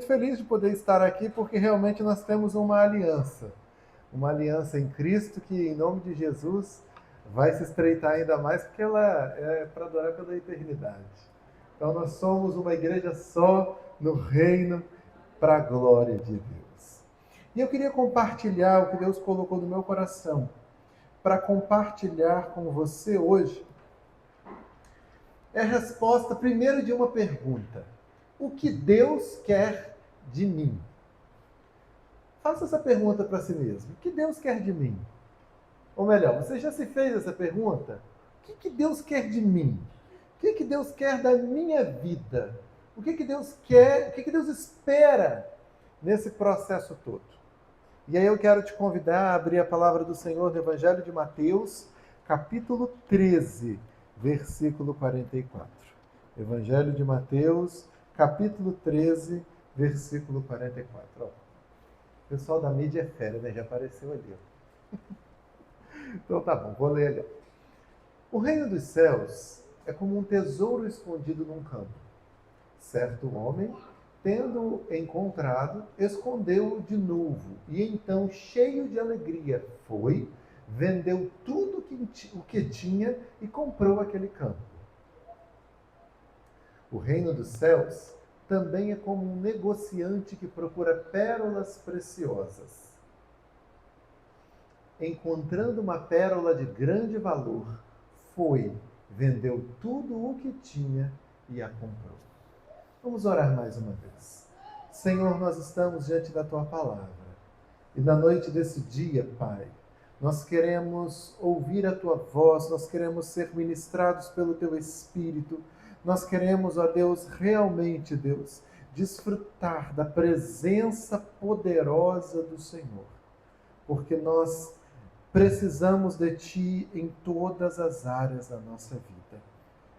Feliz de poder estar aqui porque realmente nós temos uma aliança em Cristo que, em nome de Jesus, vai se estreitar ainda mais porque ela é para durar pela eternidade. Então nós somos uma igreja só no reino para a glória de Deus. E eu queria compartilhar o que Deus colocou no meu coração para compartilhar com você hoje. É a resposta primeiro de uma pergunta: o que Deus quer de mim? Faça essa pergunta para si mesmo. O que Deus quer de mim? Ou melhor, você já se fez essa pergunta? O que Deus quer de mim? O que Deus quer da minha vida? O que Deus quer, o que Deus espera nesse processo todo? E aí eu quero te convidar a abrir a palavra do Senhor no Evangelho de Mateus, capítulo 13, versículo 44. Evangelho de Mateus, capítulo 13, versículo 44. Ó, o pessoal da mídia é fera, né? Já apareceu ali. Ó. Então tá bom, vou ler ali. O reino dos céus é como um tesouro escondido num campo. Certo homem, tendo encontrado, escondeu-o de novo, e então, cheio de alegria, foi, vendeu tudo o que tinha e comprou aquele campo. O reino dos céus também é como um negociante que procura pérolas preciosas. Encontrando uma pérola de grande valor, foi, vendeu tudo o que tinha e a comprou. Vamos orar mais uma vez. Senhor, nós estamos diante da Tua palavra. E na noite desse dia, Pai, nós queremos ouvir a Tua voz, nós queremos ser ministrados pelo Teu Espírito, nós queremos, ó Deus, realmente, Deus, desfrutar da presença poderosa do Senhor. Porque nós precisamos de Ti em todas as áreas da nossa vida.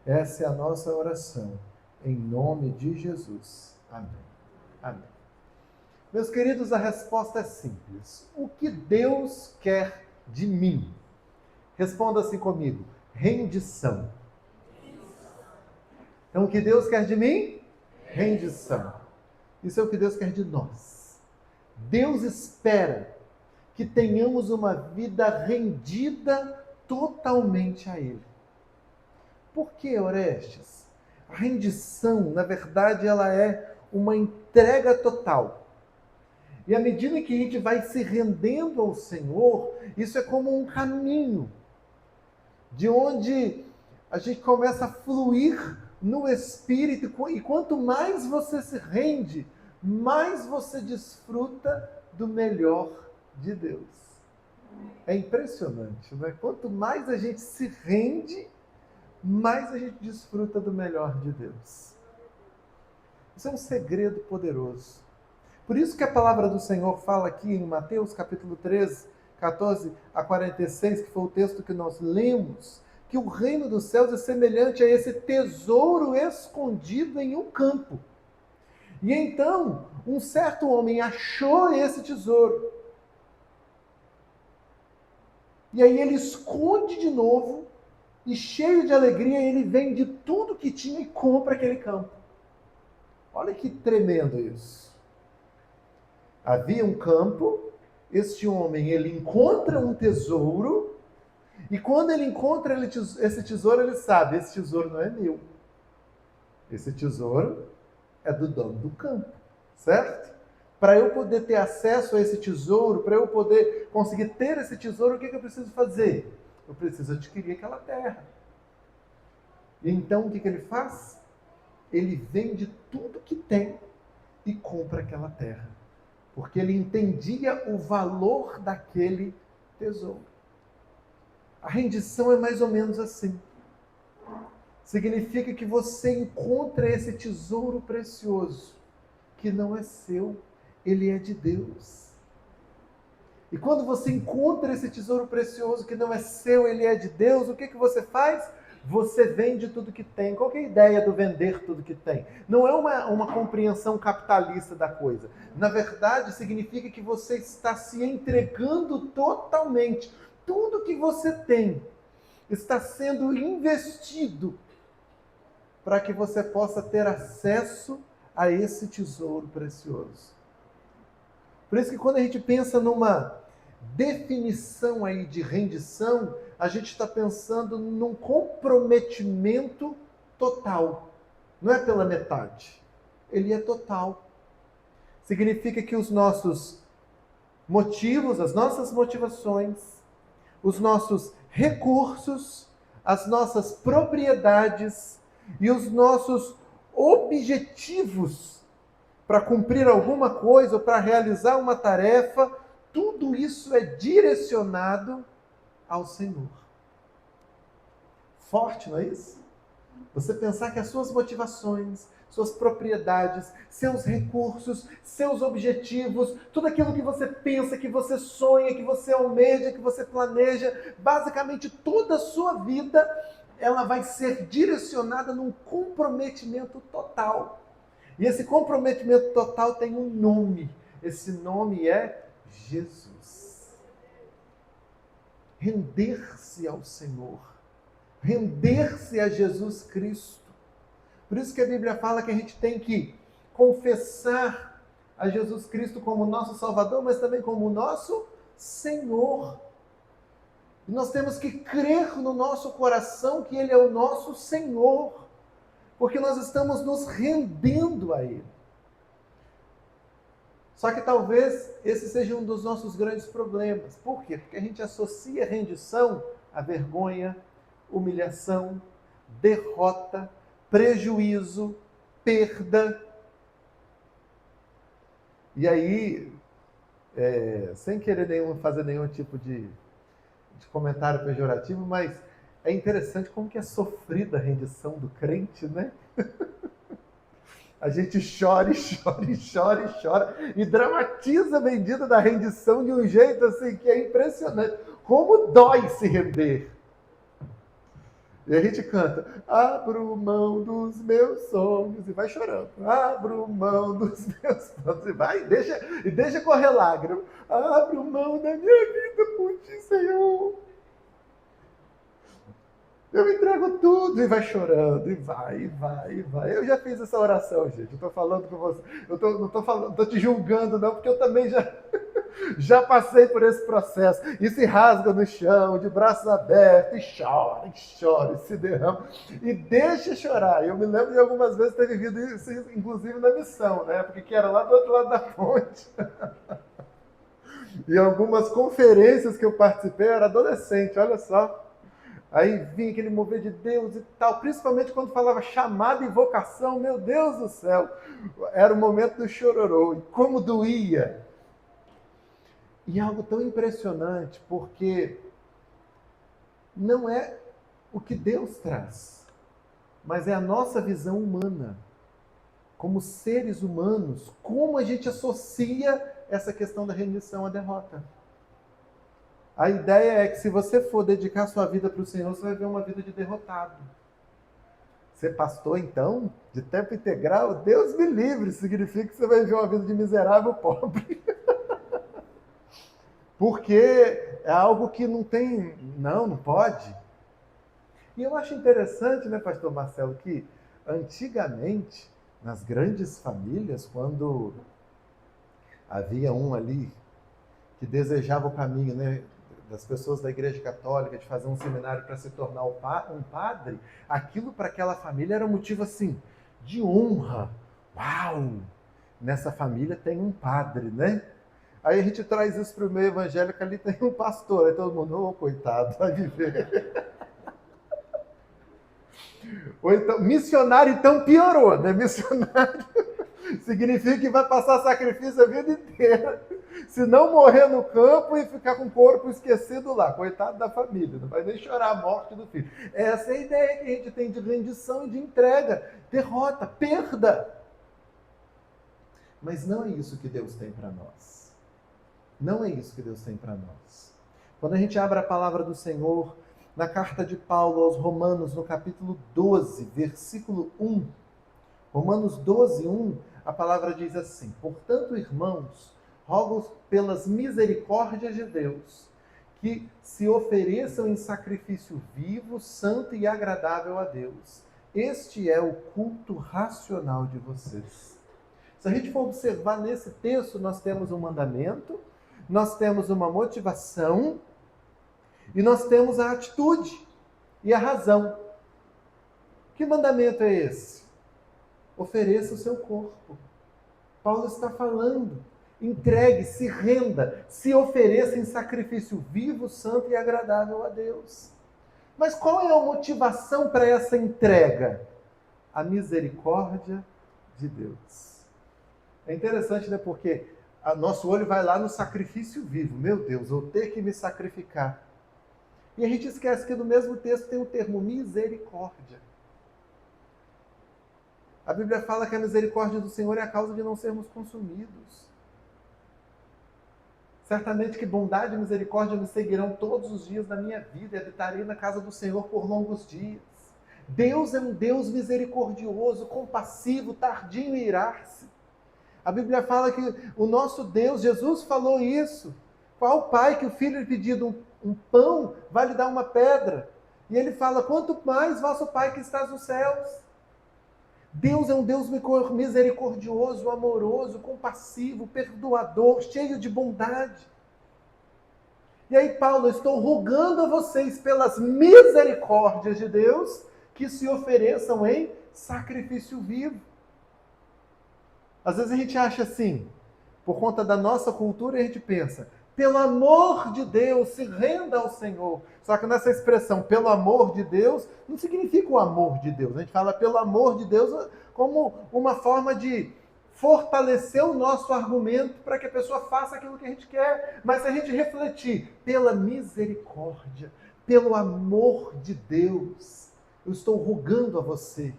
Essa é a nossa oração. Em nome de Jesus. Amém. Amém. Meus queridos, a resposta é simples. O que Deus quer de mim? Responda assim comigo: rendição. Então, o que Deus quer de mim? Rendição. Isso é o que Deus quer de nós. Deus espera que tenhamos uma vida rendida totalmente a Ele. Por que, Orestes? A rendição, na verdade, ela é uma entrega total. E à medida que a gente vai se rendendo ao Senhor, isso é como um caminho, de onde a gente começa a fluir no Espírito, e quanto mais você se rende, mais você desfruta do melhor de Deus. É impressionante, não é? Quanto mais a gente se rende, mais a gente desfruta do melhor de Deus. Isso é um segredo poderoso. Por isso que a palavra do Senhor fala aqui em Mateus capítulo 13, 14 a 46, que foi o texto que nós lemos, que o reino dos céus é semelhante a esse tesouro escondido em um campo. E então, um certo homem achou esse tesouro. E aí ele esconde de novo, e cheio de alegria, ele vende tudo que tinha e compra aquele campo. Olha que tremendo isso. Havia um campo, este homem, ele encontra um tesouro, e quando ele encontra esse tesouro, ele sabe, esse tesouro não é meu. Esse tesouro é do dono do campo, certo? Para eu poder ter acesso a esse tesouro, para eu poder conseguir ter esse tesouro, o que eu preciso fazer? Eu preciso adquirir aquela terra. E então o que ele faz? Ele vende tudo que tem e compra aquela terra. Porque ele entendia o valor daquele tesouro. A rendição é mais ou menos assim. Significa que você encontra esse tesouro precioso, que não é seu, ele é de Deus. E quando você encontra esse tesouro precioso que não é seu, ele é de Deus, o que você faz? Você vende tudo que tem. Qual que é a ideia do vender tudo que tem? Não é uma compreensão capitalista da coisa. Na verdade, significa que você está se entregando totalmente. Tudo que você tem está sendo investido para que você possa ter acesso a esse tesouro precioso. Por isso que quando a gente pensa numa definição aí de rendição, a gente está pensando num comprometimento total. Não é pela metade. Ele é total. Significa que os nossos motivos, as nossas motivações, os nossos recursos, as nossas propriedades e os nossos objetivos para cumprir alguma coisa ou para realizar uma tarefa, tudo isso é direcionado ao Senhor. Forte, não é isso? Você pensar que as suas motivações, suas propriedades, seus recursos, seus objetivos, tudo aquilo que você pensa, que você sonha, que você almeja, que você planeja, basicamente toda a sua vida, ela vai ser direcionada num comprometimento total. E esse comprometimento total tem um nome. Esse nome é Jesus. Render-se ao Senhor. Render-se a Jesus Cristo. Por isso que a Bíblia fala que a gente tem que confessar a Jesus Cristo como nosso Salvador, mas também como nosso Senhor. E nós temos que crer no nosso coração que Ele é o nosso Senhor, porque nós estamos nos rendendo a Ele. Só que talvez esse seja um dos nossos grandes problemas. Por quê? Porque a gente associa rendição a vergonha, humilhação, derrota, prejuízo, perda. E aí, sem querer fazer nenhum tipo de comentário pejorativo, mas é interessante como que é sofrida a rendição do crente, né? A gente chora e chora e chora e chora e dramatiza a bendita da rendição de um jeito assim que é impressionante. Como dói se render. E a gente canta, abro mão dos meus sonhos, e vai chorando. Abro mão dos meus sonhos, e vai, deixa correr lágrima. Abro mão da minha vida por ti, Senhor. Eu entrego tudo, e vai chorando, e vai. Eu já fiz essa oração, gente. Eu estou falando com você. Não estou te julgando, não, porque eu também já passei por esse processo. E se rasga no chão, de braços abertos, e chora, e se derrama. E deixa chorar. Eu me lembro de algumas vezes ter vivido isso, inclusive na missão, né? Porque era lá do outro lado da ponte. E algumas conferências que eu participei, eu era adolescente, olha só. Aí vinha aquele mover de Deus e tal, principalmente quando falava chamada e vocação, meu Deus do céu, era o momento do chororô, e como doía. E algo tão impressionante, porque não é o que Deus traz, mas é a nossa visão humana, como seres humanos, como a gente associa essa questão da rendição à derrota. A ideia é que se você for dedicar sua vida para o Senhor, você vai ver uma vida de derrotado. Ser pastor, então, de tempo integral, Deus me livre, significa que você vai ver uma vida de miserável pobre. Porque é algo que não tem... Não pode. E eu acho interessante, né, pastor Marcelo, que antigamente, nas grandes famílias, quando havia um ali que desejava o caminho, né, das pessoas da Igreja Católica, de fazer um seminário para se tornar um padre, aquilo para aquela família era um motivo assim, de honra. Uau! Nessa família tem um padre, né? Aí a gente traz isso para o meio evangélico, ali tem um pastor, aí todo mundo, oh, coitado, vai viver. Ou então, missionário então piorou, né? Missionário significa que vai passar sacrifício a vida inteira. Se não morrer no campo e ficar com o corpo esquecido lá, coitado da família, não vai nem chorar a morte do filho. Essa é a ideia que a gente tem de rendição e de entrega, derrota, perda. Mas não é isso que Deus tem para nós. Não é isso que Deus tem para nós. Quando a gente abre a palavra do Senhor, na carta de Paulo aos Romanos, no capítulo 12, versículo 1, Romanos 12, 1, a palavra diz assim: portanto, irmãos, rogo pelas misericórdias de Deus, que se ofereçam em sacrifício vivo, santo e agradável a Deus. Este é o culto racional de vocês. Se a gente for observar nesse texto, nós temos um mandamento, nós temos uma motivação e nós temos a atitude e a razão. Que mandamento é esse? Ofereça o seu corpo. Paulo está falando. Entregue, se renda, se ofereça em sacrifício vivo, santo e agradável a Deus. Mas qual é a motivação para essa entrega? A misericórdia de Deus. É interessante, né? Porque nosso olho vai lá no sacrifício vivo. Meu Deus, vou ter que me sacrificar. E a gente esquece que no mesmo texto tem o termo misericórdia. A Bíblia fala que a misericórdia do Senhor é a causa de não sermos consumidos. Certamente que bondade e misericórdia me seguirão todos os dias da minha vida e habitarei na casa do Senhor por longos dias. Deus é um Deus misericordioso, compassivo, tardio em irar-se. A Bíblia fala que o nosso Deus, Jesus falou isso. Qual pai que o filho lhe pedido um pão vai lhe dar uma pedra? E ele fala, quanto mais vosso Pai que estás nos céus. Deus é um Deus misericordioso, amoroso, compassivo, perdoador, cheio de bondade. E aí, Paulo, eu estou rogando a vocês, pelas misericórdias de Deus, que se ofereçam em sacrifício vivo. Às vezes a gente acha assim, por conta da nossa cultura, a gente pensa, pelo amor de Deus, se renda ao Senhor. Só que nessa expressão, pelo amor de Deus, não significa o amor de Deus. A gente fala pelo amor de Deus como uma forma de fortalecer o nosso argumento para que a pessoa faça aquilo que a gente quer. Mas se a gente refletir pela misericórdia, pelo amor de Deus, eu estou rogando a você.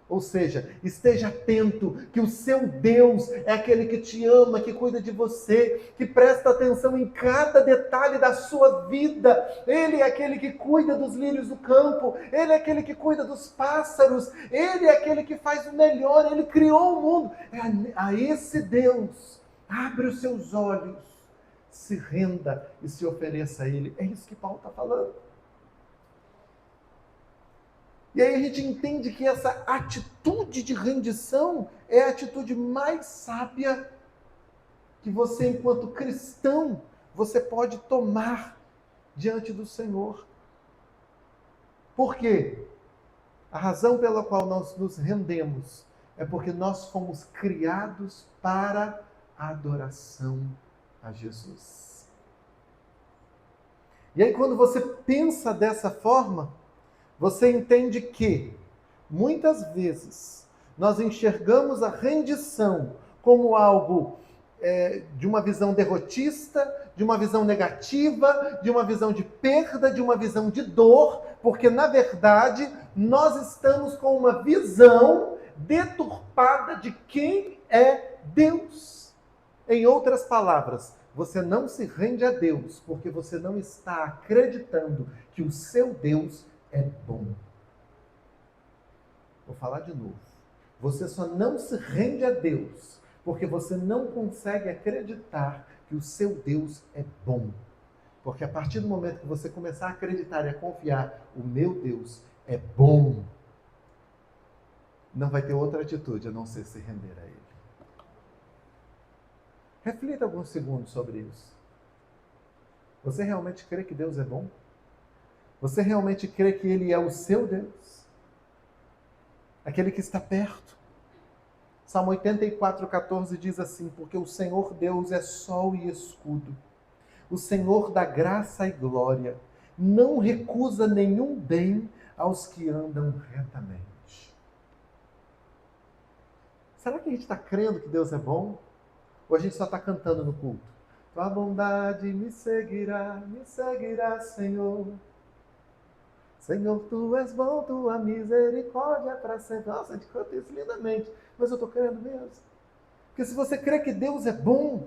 Ou seja, esteja atento que o seu Deus é aquele que te ama, que cuida de você, que presta atenção em cada detalhe da sua vida. Ele é aquele que cuida dos lírios do campo, Ele é aquele que cuida dos pássaros, Ele é aquele que faz o melhor, Ele criou o mundo. A esse Deus, abre os seus olhos, se renda e se ofereça a Ele. É isso que Paulo está falando. E aí a gente entende que essa atitude de rendição é a atitude mais sábia que você, enquanto cristão, você pode tomar diante do Senhor. Por quê? A razão pela qual nós nos rendemos é porque nós fomos criados para a adoração a Jesus. E aí quando você pensa dessa forma, você entende que, muitas vezes, nós enxergamos a rendição como algo de uma visão derrotista, de uma visão negativa, de uma visão de perda, de uma visão de dor, porque, na verdade, nós estamos com uma visão deturpada de quem é Deus. Em outras palavras, você não se rende a Deus porque você não está acreditando que o seu Deus é bom. Vou falar de novo. Você só não se rende a Deus porque você não consegue acreditar que o seu Deus é bom. Porque a partir do momento que você começar a acreditar e a confiar, o meu Deus é bom, não vai ter outra atitude a não ser se render a Ele. Reflita alguns segundos sobre isso. Você realmente crê que Deus é bom? Você realmente crê que Ele é o seu Deus? Aquele que está perto? Salmo 84:14 diz assim, porque o Senhor Deus é sol e escudo. O Senhor dá graça e glória. Não recusa nenhum bem aos que andam retamente. Será que a gente está crendo que Deus é bom? Ou a gente só está cantando no culto? Tua bondade me seguirá, Senhor. Senhor, Tu és bom, Tua misericórdia é para sempre. Nossa, a gente canta isso lindamente, mas eu estou crendo mesmo. Porque se você crê que Deus é bom,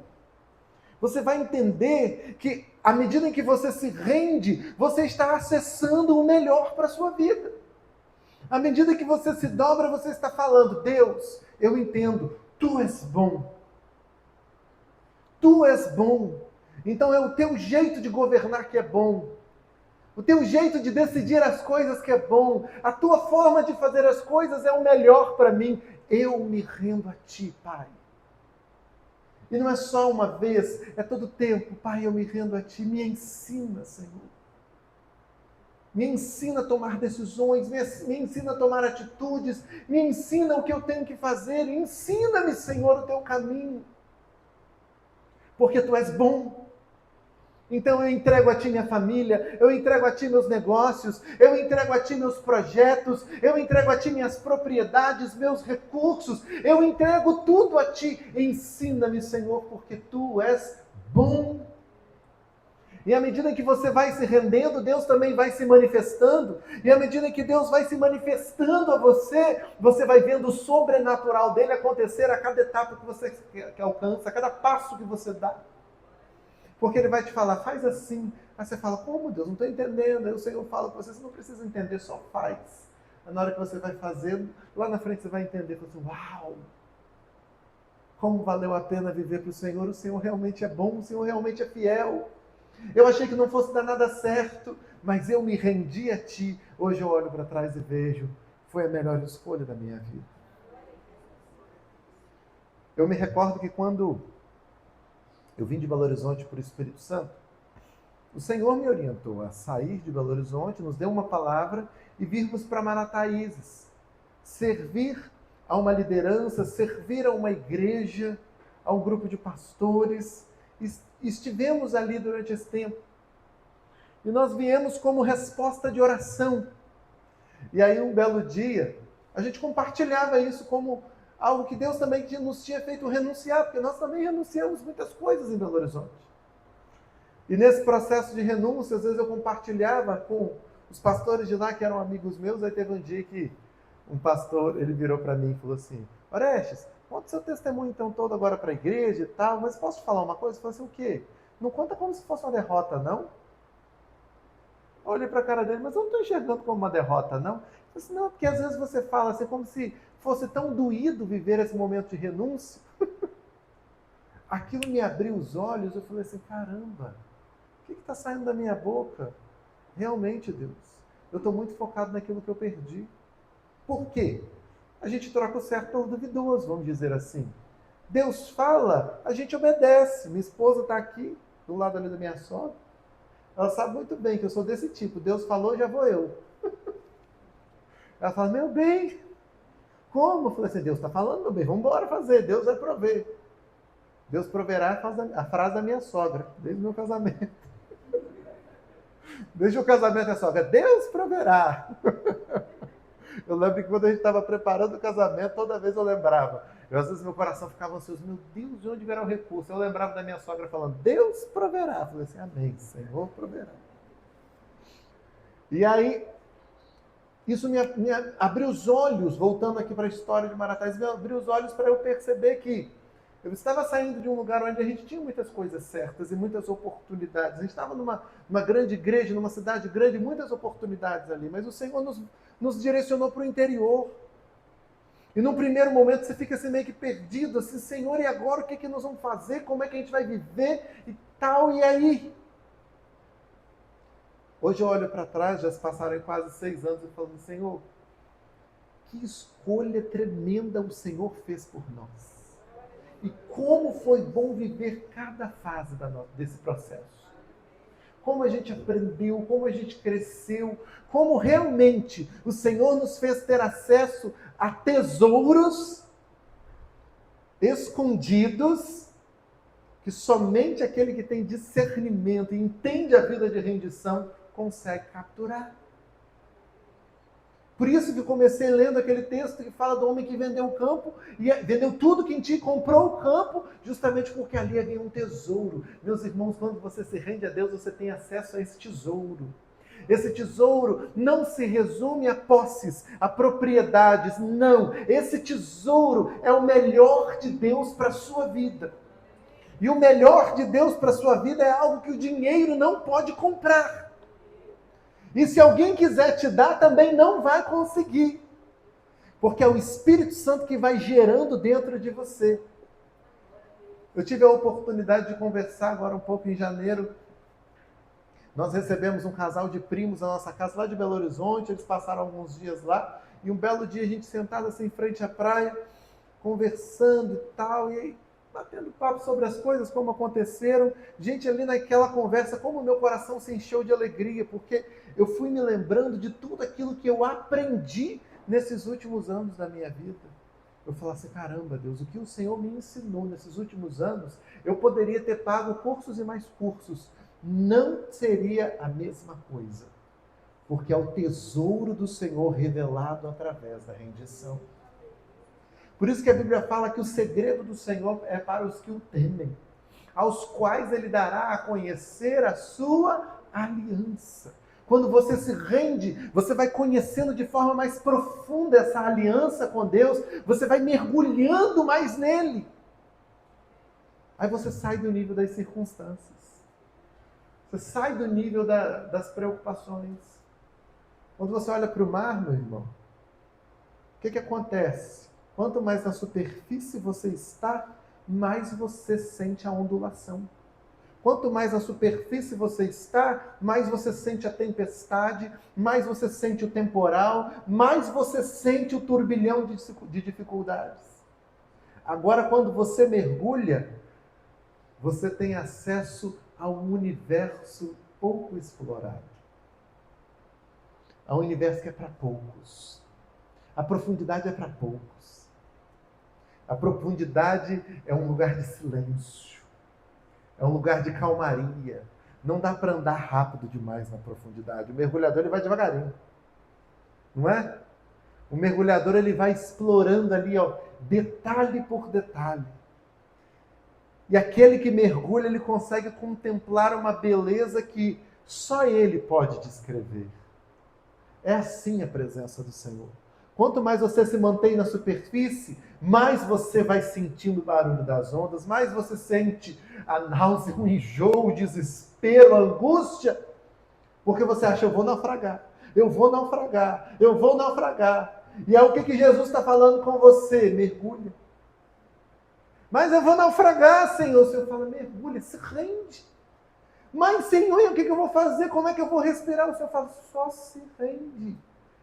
você vai entender que, à medida em que você se rende, você está acessando o melhor para a sua vida. À medida que você se dobra, você está falando, Deus, eu entendo, Tu és bom. Tu és bom. Então é o Teu jeito de governar que é bom. O Teu jeito de decidir as coisas que é bom. A Tua forma de fazer as coisas é o melhor para mim. Eu me rendo a Ti, Pai. E não é só uma vez, é todo tempo. Pai, eu me rendo a Ti, me ensina, Senhor. Me ensina a tomar decisões, me ensina a tomar atitudes, me ensina o que eu tenho que fazer, ensina-me, Senhor, o Teu caminho. Porque Tu és bom. Então eu entrego a Ti minha família, eu entrego a Ti meus negócios, eu entrego a Ti meus projetos, eu entrego a Ti minhas propriedades, meus recursos, eu entrego tudo a Ti. Ensina-me, Senhor, porque Tu és bom. E à medida que você vai se rendendo, Deus também vai se manifestando. E à medida que Deus vai se manifestando a você, você vai vendo o sobrenatural dele acontecer a cada etapa que você alcança, a cada passo que você dá. Porque ele vai te falar, faz assim. Aí você fala, como Deus? Não estou entendendo. Aí o Senhor fala para você, você não precisa entender, só faz. Aí na hora que você vai fazendo, lá na frente você vai entender, assim, uau! Como valeu a pena viver para o Senhor realmente é bom, o Senhor realmente é fiel. Eu achei que não fosse dar nada certo, mas eu me rendi a Ti. Hoje eu olho para trás e vejo, foi a melhor escolha da minha vida. Eu me recordo que quando eu vim de Belo Horizonte para o Espírito Santo, o Senhor me orientou a sair de Belo Horizonte, nos deu uma palavra e virmos para Marataízes. Servir a uma liderança, servir a uma igreja, a um grupo de pastores. Estivemos ali durante esse tempo. E nós viemos como resposta de oração. E aí um belo dia, a gente compartilhava isso como algo que Deus também nos tinha feito renunciar, porque nós também renunciamos muitas coisas em Belo Horizonte. E nesse processo de renúncia, às vezes eu compartilhava com os pastores de lá, que eram amigos meus. Aí teve um dia que um pastor, ele virou para mim e falou assim, Orestes, conta o seu testemunho então todo agora para a igreja e tal, mas posso te falar uma coisa? Eu falei assim, o quê? Não conta como se fosse uma derrota, não? Eu olhei para a cara dele, mas eu não estou enxergando como uma derrota, não? Eu falei assim, não, porque às vezes você fala assim, como se fosse tão doído viver esse momento de renúncia. Aquilo me abriu os olhos, eu falei assim, caramba, o que está saindo da minha boca? Realmente, Deus, eu estou muito focado naquilo que eu perdi. Por quê? A gente troca o certo pelo duvidoso, vamos dizer assim. Deus fala, a gente obedece. Minha esposa está aqui, do lado ali da minha sogra. Ela sabe muito bem que eu sou desse tipo. Deus falou, já vou eu. Ela fala, meu bem, como? Eu falei assim, Deus está falando, meu bem, vamos embora fazer, Deus vai prover. Deus proverá a frase da minha sogra, desde o meu casamento. Desde o casamento da sogra, Deus proverá. Eu lembro que quando a gente estava preparando o casamento, toda vez eu lembrava. Às vezes meu coração ficava ansioso, meu Deus, de onde virá o recurso? Eu lembrava da minha sogra falando, Deus proverá. Eu falei assim, amém, Senhor proverá. E aí, isso me abriu os olhos, voltando aqui para a história de Marataízes, me abriu os olhos para eu perceber que eu estava saindo de um lugar onde a gente tinha muitas coisas certas e muitas oportunidades. A gente estava numa grande igreja, numa cidade grande, muitas oportunidades ali, mas o Senhor nos direcionou para o interior. E num primeiro momento você fica assim meio que perdido, assim, Senhor, e agora o que nós vamos fazer? Como é que a gente vai viver? E tal, e aí? Hoje eu olho para trás, já se passaram quase 6 anos, e falo, Senhor, que escolha tremenda o Senhor fez por nós. E como foi bom viver cada fase desse processo. Como a gente aprendeu, como a gente cresceu, como realmente o Senhor nos fez ter acesso a tesouros escondidos que somente aquele que tem discernimento e entende a vida de rendição consegue capturar. Por isso que comecei lendo aquele texto que fala do homem que vendeu o campo, e vendeu tudo que tinha, comprou o campo, justamente porque ali havia um tesouro. Meus irmãos, quando você se rende a Deus, você tem acesso a esse tesouro. Esse tesouro não se resume a posses, a propriedades, não. Esse tesouro é o melhor de Deus para a sua vida. E o melhor de Deus para a sua vida é algo que o dinheiro não pode comprar. E se alguém quiser te dar, também não vai conseguir. Porque é o Espírito Santo que vai gerando dentro de você. Eu tive a oportunidade de conversar agora um pouco em janeiro. Nós recebemos um casal de primos na nossa casa lá de Belo Horizonte. Eles passaram alguns dias lá. E um belo dia a gente sentado assim em frente à praia, conversando e tal. E aí batendo papo sobre as coisas, como aconteceram. Gente, ali naquela conversa, como o meu coração se encheu de alegria, porque eu fui me lembrando de tudo aquilo que eu aprendi nesses últimos anos da minha vida. Eu falei assim, caramba, Deus, o que o Senhor me ensinou nesses últimos anos, eu poderia ter pago cursos e mais cursos. Não seria a mesma coisa, porque é o tesouro do Senhor revelado através da rendição. Por isso que a Bíblia fala que o segredo do Senhor é para os que o temem, aos quais ele dará a conhecer a sua aliança. Quando você se rende, você vai conhecendo de forma mais profunda essa aliança com Deus, você vai mergulhando mais nele. Aí você sai do nível das circunstâncias. Você sai do nível das preocupações. Quando você olha para o mar, meu irmão, o que acontece? Quanto mais na superfície você está, mais você sente a ondulação. Quanto mais na superfície você está, mais você sente a tempestade, mais você sente o temporal, mais você sente o turbilhão de dificuldades. Agora, quando você mergulha, você tem acesso a um universo pouco explorado. A um universo que é para poucos. A profundidade é para poucos. A profundidade é um lugar de silêncio. É um lugar de calmaria. Não dá para andar rápido demais na profundidade. O mergulhador ele vai devagarinho. Não é? O mergulhador ele vai explorando ali, ó, detalhe por detalhe. E aquele que mergulha, ele consegue contemplar uma beleza que só ele pode descrever. É assim a presença do Senhor. Quanto mais você se mantém na superfície, mais você vai sentindo o barulho das ondas, mais você sente a náusea, o enjoo, o desespero, a angústia, porque você acha, eu vou naufragar, eu vou naufragar, eu vou naufragar. E é o que Jesus está falando com você, mergulha. Mas eu vou naufragar, Senhor. O Senhor fala, mergulha, se rende. Mas, Senhor, o que eu vou fazer? Como é que eu vou respirar? O Senhor fala, só se rende.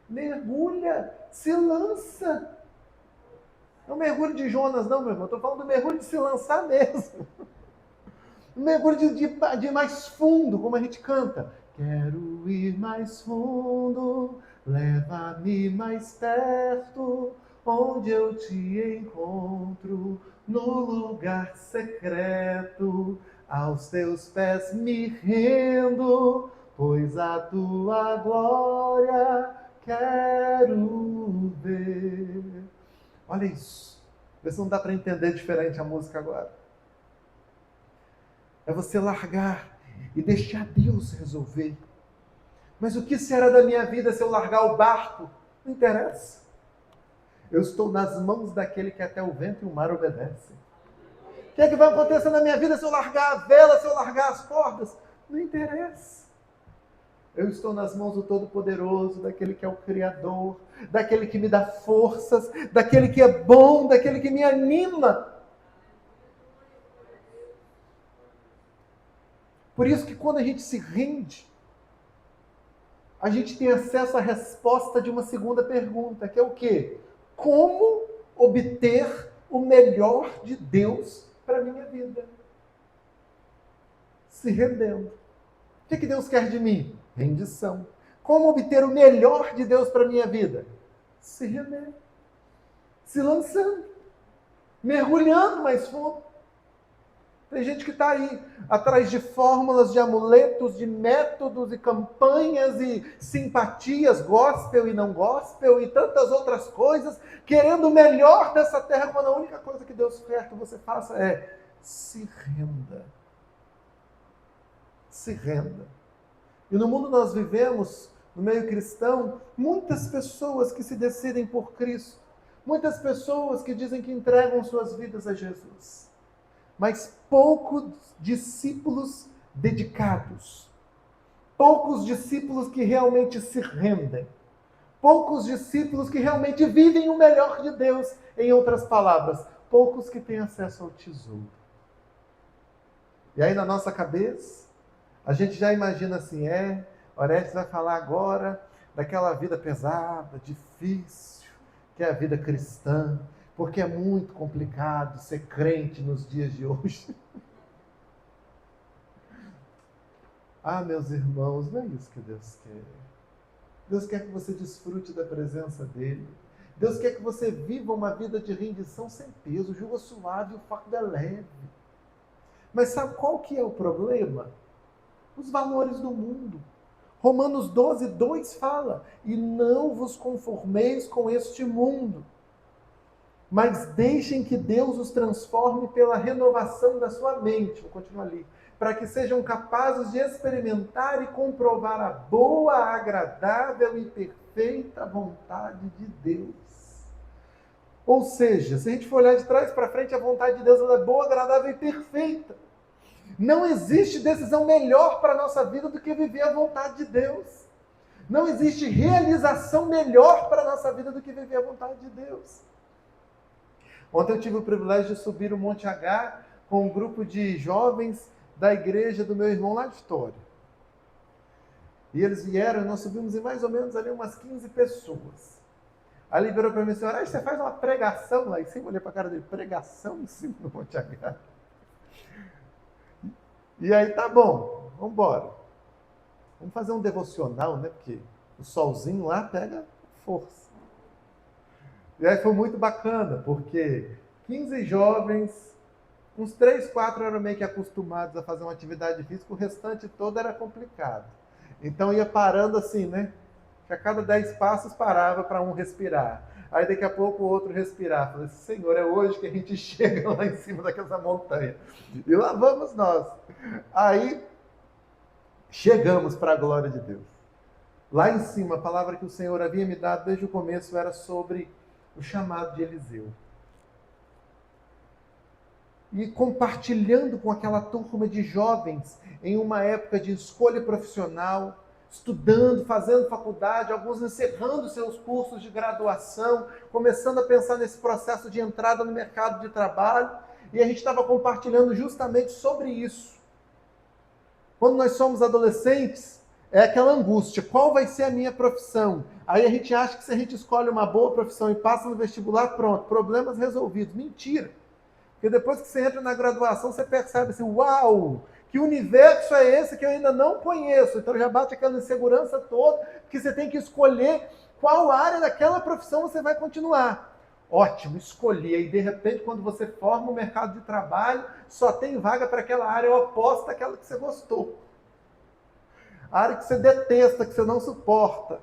Mergulha, se lança. Não mergulho de Jonas, não, meu irmão. Estou falando do mergulho de se lançar mesmo. O mergulho de ir mais fundo, como a gente canta. Quero ir mais fundo, leva-me mais perto, onde eu te encontro, no lugar secreto, aos teus pés me rendo, pois a tua glória quero ver. Olha isso. Vê se não dá para entender diferente a música agora. É você largar e deixar Deus resolver. Mas o que será da minha vida se eu largar o barco? Não interessa. Eu estou nas mãos daquele que até o vento e o mar obedecem. O que é que vai acontecer na minha vida se eu largar a vela, se eu largar as cordas? Não interessa. Eu estou nas mãos do Todo-Poderoso, daquele que é o Criador, daquele que me dá forças, daquele que é bom, daquele que me anima. Por isso que quando a gente se rende, a gente tem acesso à resposta de uma segunda pergunta, que é o quê? Como obter o melhor de Deus para a minha vida? Se rendendo. O que Deus quer de mim? Rendição. Como obter o melhor de Deus para a minha vida? Se rendendo. Se lançando. Mergulhando mais fundo. Tem gente que está aí atrás de fórmulas, de amuletos, de métodos e campanhas e simpatias, gospel e não gospel e tantas outras coisas, querendo o melhor dessa terra, quando a única coisa que Deus quer que você faça é se renda. Se renda. E no mundo nós vivemos, no meio cristão, muitas pessoas que se decidem por Cristo, muitas pessoas que dizem que entregam suas vidas a Jesus. Mas poucos discípulos dedicados, poucos discípulos que realmente se rendem, poucos discípulos que realmente vivem o melhor de Deus, em outras palavras, poucos que têm acesso ao tesouro. E aí na nossa cabeça, a gente já imagina assim, Orestes vai falar agora daquela vida pesada, difícil, que é a vida cristã, porque é muito complicado ser crente nos dias de hoje. Ah, meus irmãos, não é isso que Deus quer. Deus quer que você desfrute da presença dele. Deus quer que você viva uma vida de rendição sem peso, o jugo é suave, o fardo é leve. Mas sabe qual que é o problema? Os valores do mundo. Romanos 12, 2 fala: e não vos conformeis com este mundo, mas deixem que Deus os transforme pela renovação da sua mente. Vou continuar ali. Para que sejam capazes de experimentar e comprovar a boa, agradável e perfeita vontade de Deus. Ou seja, se a gente for olhar de trás para frente, a vontade de Deus ela é boa, agradável e perfeita. Não existe decisão melhor para a nossa vida do que viver a vontade de Deus. Não existe realização melhor para a nossa vida do que viver a vontade de Deus. Ontem eu tive o privilégio de subir o Monte H com um grupo de jovens da igreja do meu irmão lá de Vitória. E eles vieram, nós subimos em mais ou menos ali umas 15 pessoas. Aí ele virou para mim, senhor, você faz uma pregação lá em cima? Eu olhei para a cara dele, pregação em cima do Monte H. E aí, tá bom, vamos embora. Vamos fazer um devocional, né? Porque o solzinho lá pega força. E aí foi muito bacana, porque 15 jovens, uns 3, 4 eram meio que acostumados a fazer uma atividade física, o restante todo era complicado. Então ia parando assim, né? A cada 10 passos parava para um respirar. Aí daqui a pouco o outro respirar. Falei, Senhor, é hoje que a gente chega lá em cima daquela montanha. E lá vamos nós. Aí chegamos para a glória de Deus. Lá em cima, a palavra que o Senhor havia me dado desde o começo era sobre o chamado de Eliseu. E compartilhando com aquela turma de jovens em uma época de escolha profissional, estudando, fazendo faculdade, alguns encerrando seus cursos de graduação, começando a pensar nesse processo de entrada no mercado de trabalho, e a gente estava compartilhando justamente sobre isso. Quando nós somos adolescentes, é aquela angústia, qual vai ser a minha profissão? Aí a gente acha que se a gente escolhe uma boa profissão e passa no vestibular, pronto, problemas resolvidos. Mentira! Porque depois que você entra na graduação, você percebe assim, uau, que universo é esse que eu ainda não conheço? Então já bate aquela insegurança toda, que você tem que escolher qual área daquela profissão você vai continuar. Ótimo, escolhi. E de repente, quando você forma o mercado de trabalho, só tem vaga para aquela área oposta àquela que você gostou. A área que você detesta, que você não suporta.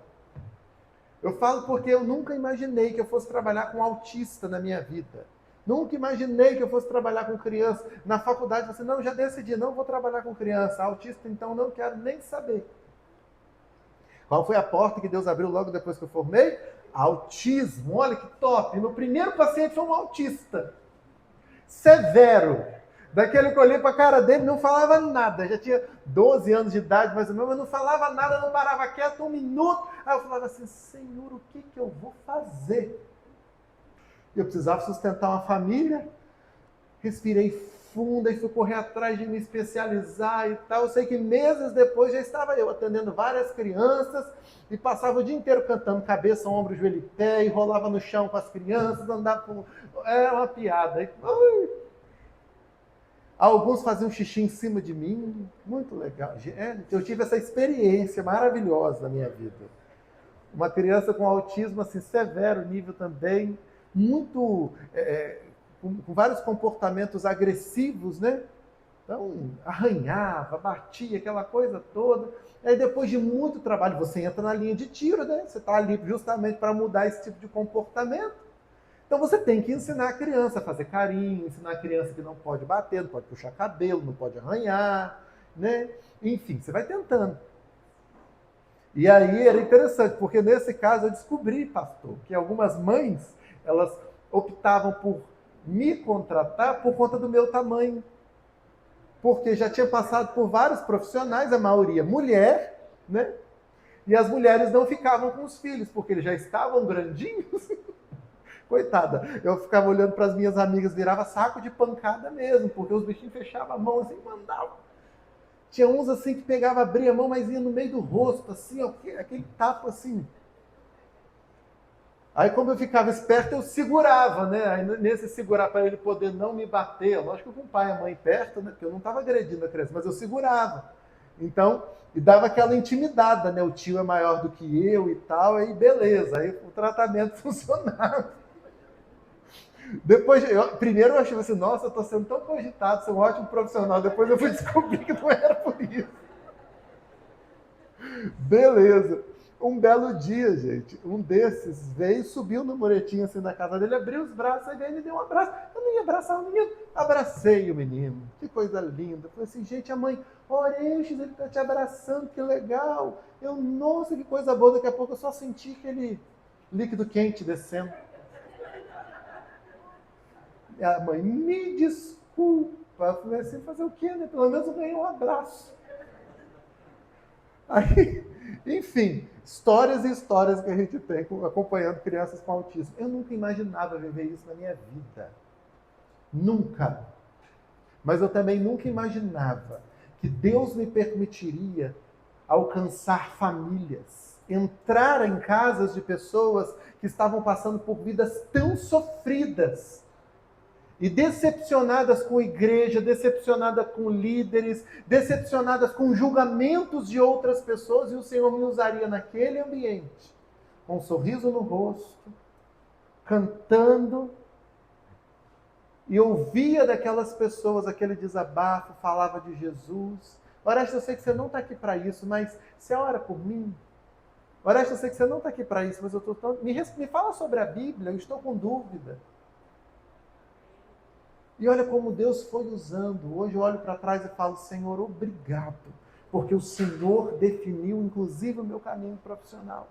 Eu falo porque eu nunca imaginei que eu fosse trabalhar com autista na minha vida. Nunca imaginei que eu fosse trabalhar com criança. Na faculdade, você não, já decidi, não vou trabalhar com criança. Autista, então, não quero nem saber. Qual foi a porta que Deus abriu logo depois que eu formei? Autismo, olha que top. No primeiro paciente foi um autista. Severo. Daquele que eu olhei para a cara dele, não falava nada. Já tinha 12 anos de idade, mais ou menos, mas não falava nada, não parava quieto um minuto. Aí eu falava assim, Senhor, o que eu vou fazer? Eu precisava sustentar uma família. Respirei fundo e fui correr atrás de me especializar e tal. Eu sei que meses depois já estava eu atendendo várias crianças e passava o dia inteiro cantando cabeça, ombro, joelho e pé, e rolava no chão com as crianças, andava com... Era uma piada. Alguns faziam xixi em cima de mim, muito legal. Eu tive essa experiência maravilhosa na minha vida. Uma criança com autismo assim, severo nível também, muito... com vários comportamentos agressivos, né? Então, arranhava, batia, aquela coisa toda. Aí, depois de muito trabalho, você entra na linha de tiro, né? Você está ali justamente para mudar esse tipo de comportamento. Então, você tem que ensinar a criança a fazer carinho, ensinar a criança que não pode bater, não pode puxar cabelo, não pode arranhar, né? Enfim, você vai tentando. E aí era interessante, porque nesse caso eu descobri, pastor, que algumas mães, elas optavam por me contratar por conta do meu tamanho. Porque já tinha passado por vários profissionais, a maioria mulher, né? E as mulheres não ficavam com os filhos, porque eles já estavam grandinhos. Coitada, eu ficava olhando para as minhas amigas, virava saco de pancada mesmo, porque os bichinhos fechavam a mão assim e mandavam. Tinha uns assim que pegava, abria a mão, mas ia no meio do rosto, assim, ó, aquele tapa assim. Aí, como eu ficava esperto, eu segurava, né? Aí, nesse segurar para ele poder não me bater, lógico que com o pai e a mãe perto, né? Porque eu não estava agredindo a criança, mas eu segurava. Então, e dava aquela intimidada, né? O tio é maior do que eu e tal, aí beleza, aí o tratamento funcionava. Depois, primeiro eu achei assim, nossa, eu estou sendo tão cogitado, sou um ótimo profissional. Depois eu fui descobrir que não era por isso. Beleza. Um belo dia, gente, um desses veio, subiu no muretinho assim da casa dele, abriu os braços, aí ele deu um abraço. Eu não ia abraçar o menino. Abracei o menino. Que coisa linda. Falei assim, gente, a mãe, Orestes, ele tá te abraçando, que legal. Eu, nossa, que coisa boa. Daqui a pouco eu só senti aquele líquido quente descendo. E a mãe, me desculpa. Eu falei assim, fazer o quê, né? Pelo menos eu ganhei um abraço. Aí, enfim, histórias e histórias que a gente tem acompanhando crianças com autismo. Eu nunca imaginava viver isso na minha vida. Nunca. Mas eu também nunca imaginava que Deus me permitiria alcançar famílias, entrar em casas de pessoas que estavam passando por vidas tão sofridas e decepcionadas com a igreja, decepcionadas com líderes, decepcionadas com julgamentos de outras pessoas, e o Senhor me usaria naquele ambiente, com um sorriso no rosto, cantando, e ouvia daquelas pessoas aquele desabafo, falava de Jesus. Orestes, eu sei que você não está aqui para isso, mas você ora por mim? Orestes, eu sei que você não está aqui para isso, mas eu estou tão... Me fala sobre a Bíblia, eu estou com dúvida. E olha como Deus foi usando. Hoje eu olho para trás e falo, Senhor, obrigado, porque o Senhor definiu, inclusive, o meu caminho profissional.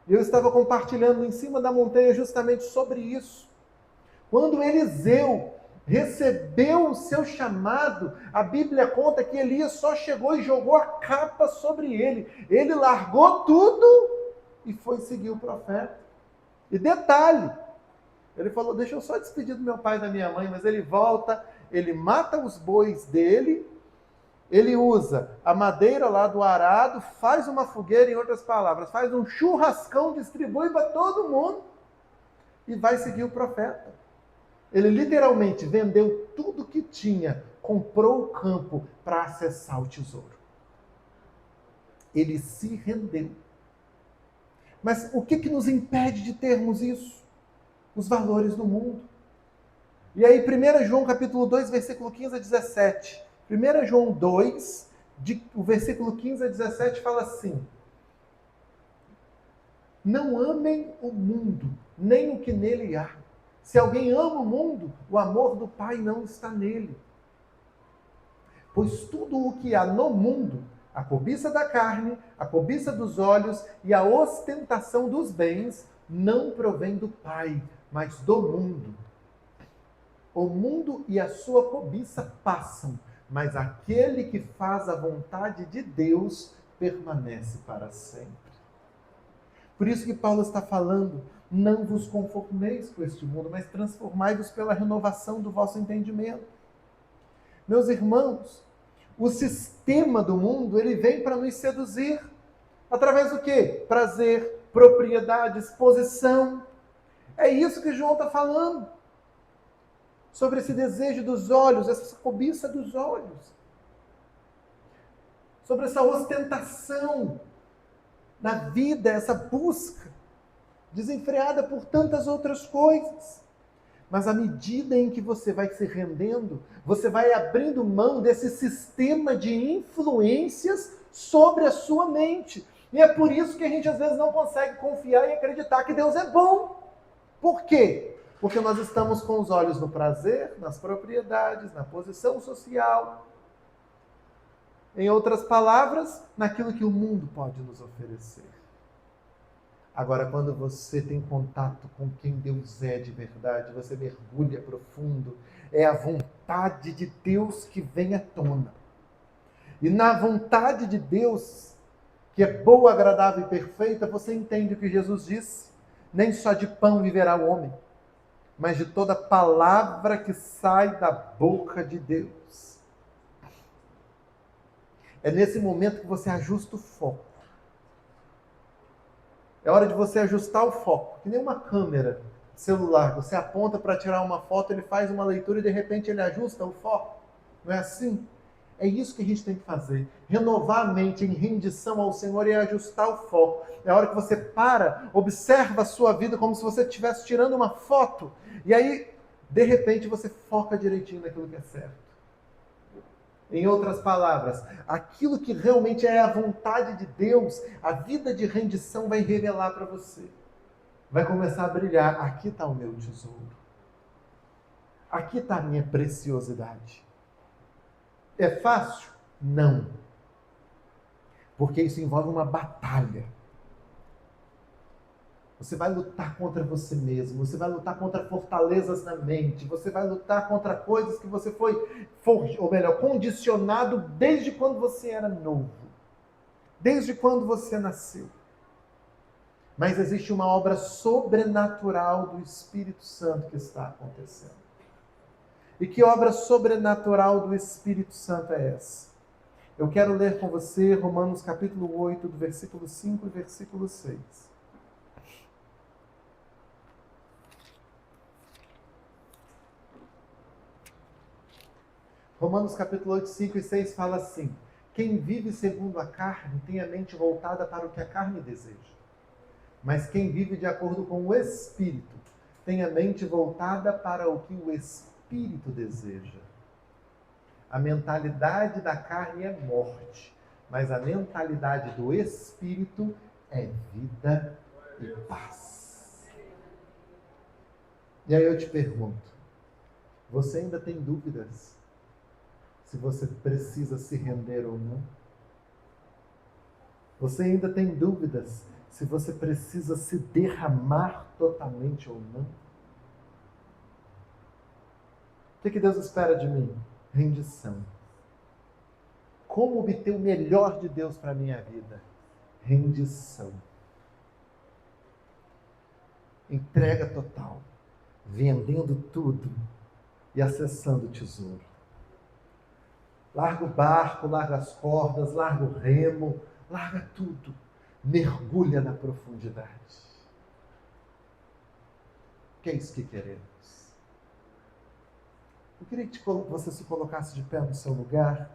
E eu estava compartilhando em cima da montanha justamente sobre isso. Quando Eliseu recebeu o seu chamado, a Bíblia conta que Elias só chegou e jogou a capa sobre ele. Ele largou tudo e foi seguir o profeta. E detalhe, ele falou, deixa eu só despedir do meu pai e da minha mãe, mas ele volta, ele mata os bois dele, ele usa a madeira lá do arado, faz uma fogueira, em outras palavras, faz um churrascão, distribui para todo mundo e vai seguir o profeta. Ele literalmente vendeu tudo que tinha, comprou o campo para acessar o tesouro. Ele se rendeu. Mas o que nos impede de termos isso? Os valores do mundo. E aí, 1 João capítulo 2, versículo 15 a 17. 1 João 2, o versículo 15 a 17 fala assim: não amem o mundo, nem o que nele há. Se alguém ama o mundo, o amor do Pai não está nele. Pois tudo o que há no mundo, a cobiça da carne, a cobiça dos olhos e a ostentação dos bens, não provém do Pai, mas do mundo. O mundo e a sua cobiça passam, mas aquele que faz a vontade de Deus permanece para sempre. Por isso que Paulo está falando, não vos conformeis com este mundo, mas transformai-vos pela renovação do vosso entendimento. Meus irmãos, o sistema do mundo, ele vem para nos seduzir. Através do quê? Prazer, propriedade, exposição. É isso que João está falando. Sobre esse desejo dos olhos, essa cobiça dos olhos. Sobre essa ostentação na vida, essa busca desenfreada por tantas outras coisas. Mas à medida em que você vai se rendendo, você vai abrindo mão desse sistema de influências sobre a sua mente. E é por isso que a gente às vezes não consegue confiar e acreditar que Deus é bom. Por quê? Porque nós estamos com os olhos no prazer, nas propriedades, na posição social. Em outras palavras, naquilo que o mundo pode nos oferecer. Agora, quando você tem contato com quem Deus é de verdade, você mergulha profundo, é a vontade de Deus que vem à tona. E na vontade de Deus, que é boa, agradável e perfeita, você entende o que Jesus disse: nem só de pão viverá o homem, mas de toda palavra que sai da boca de Deus. É nesse momento que você ajusta o foco. É hora de você ajustar o foco. Que nem uma câmera celular. Você aponta para tirar uma foto, ele faz uma leitura e de repente ele ajusta o foco. Não é assim? É isso que a gente tem que fazer. Renovar a mente em rendição ao Senhor e ajustar o foco. É a hora que você para, observa a sua vida como se você estivesse tirando uma foto. E aí, de repente, você foca direitinho naquilo que é certo. Em outras palavras, aquilo que realmente é a vontade de Deus, a vida de rendição vai revelar para você. Vai começar a brilhar. Aqui está o meu tesouro. Aqui está a minha preciosidade. É fácil? Não. Porque isso envolve uma batalha. Você vai lutar contra você mesmo, você vai lutar contra fortalezas na mente, você vai lutar contra coisas que você foi, ou melhor, condicionado desde quando você era novo. Desde quando você nasceu. Mas existe uma obra sobrenatural do Espírito Santo que está acontecendo. E que obra sobrenatural do Espírito Santo é essa? Eu quero ler com você Romanos capítulo 8, do versículo 5 e versículo 6. Romanos capítulo 8, 5 e 6 fala assim: quem vive segundo a carne tem a mente voltada para o que a carne deseja. Mas quem vive de acordo com o Espírito tem a mente voltada para o que o Espírito deseja. A mentalidade da carne é morte, mas a mentalidade do Espírito é vida e paz. E aí eu te pergunto, você ainda tem dúvidas se você precisa se render ou não? Você ainda tem dúvidas se você precisa se derramar totalmente ou não? O que Deus espera de mim? Rendição. Como obter o melhor de Deus para a minha vida? Rendição. Entrega total. Vendendo tudo e acessando o tesouro. Larga o barco, larga as cordas, larga o remo, larga tudo. Mergulha na profundidade. Que é isso que queremos. Eu queria que você se colocasse de pé no seu lugar.